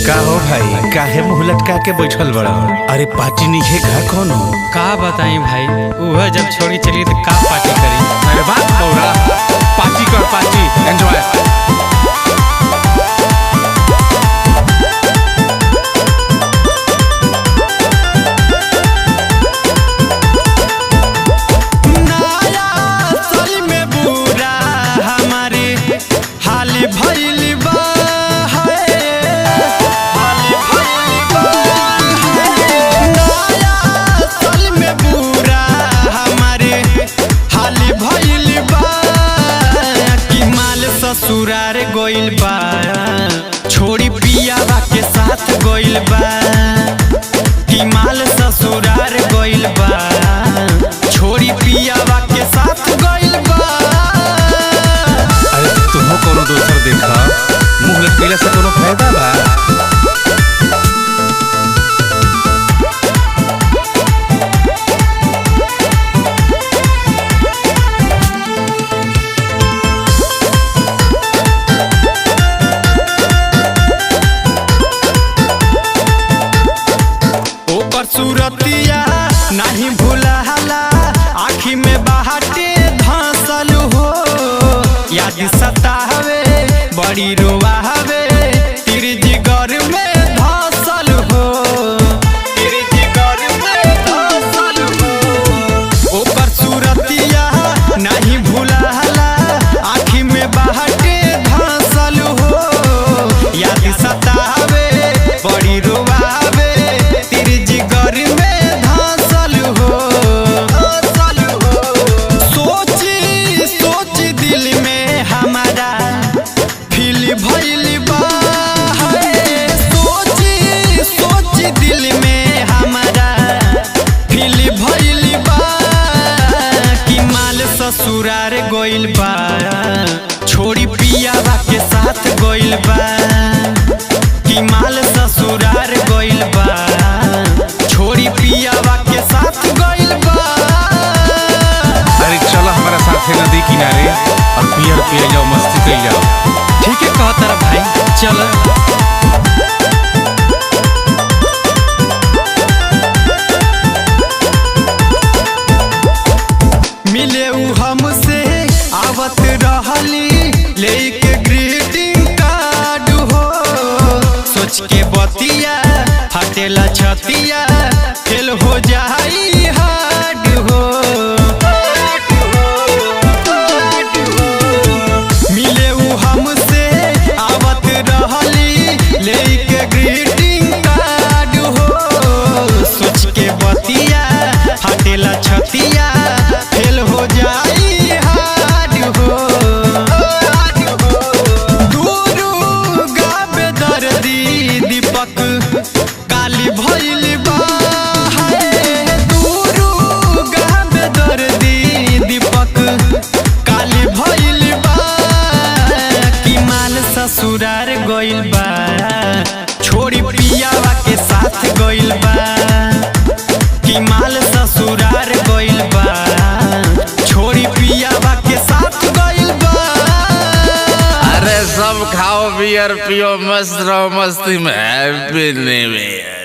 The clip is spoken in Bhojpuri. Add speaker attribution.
Speaker 1: का हो भाई, काहे मुँह लटका के बैठल बड़ा? अरे पार्टी नहीं का कौनो?
Speaker 2: का बताई भाई, वह जब छोड़ी चली तो का पार्टी करी।
Speaker 1: अरे बात बौरा, पार्टी कर, पार्टी एंजॉय।
Speaker 3: ससुरार गोइल बा, छोड़ी पियावा के साथ गोइल बा। हिमाल ससुरार गोइल बा, छोड़ी पियावा के साथ गोइल बा।
Speaker 1: अरे तुमो कोनो दोसर देखा, मुँह लटकेला से कोनो फायदा बा?
Speaker 3: सूरतिया नहीं भूलहला, आँखी में बाहटे धंसल हो। याद सतावे बड़ी रोवावे, तेरे जिगर में धंसल हो, तेरे जिगर में धंसल हो। ओकर सूरतिया नहीं भूलहला, आँखी में बाहटे धंसल हो। याद सतावे बड़ी रोवावे, ससुरार गोइल बा, छोड़ी पियावा के साथ गोइल बा। हिमाल ससुरार गोइल बा, छोड़ी पियावा के साथ गोइल बा।
Speaker 1: अरे चलो हमारा साथ है नदी किनारे और बियर पिए जाओ, मस्ती कर जाओ।
Speaker 2: ठीक है कहा तारा भाई, चल।
Speaker 3: मिले हमसे आवत रहली, लेके ग्रीटिंग कार्ड हो। सोच के बतिया हटेला छतिया, फेल हो जाई हार्ड हो। मिले हमसे आवत रहली, लेके ग्रीटिंग कार्ड हो। सोच के बतिया हटेला छतिया, फेल हो जाई हार्ड हो। दूरू गावे दर्दी दीपक काली भइल बा। दूरू गावे दर्दी दीपक काली भइल बा। कि माल ससुरार गोइल बा, छोड़ी पियावा के साथ गोइल बा। कि माल ससुरार गोइल बा, छोड़ी पियावा के साथ गोइल बा।
Speaker 1: अरे सब खाओ बियर पियो, मस्त रहो मस्ती में। Happy new year.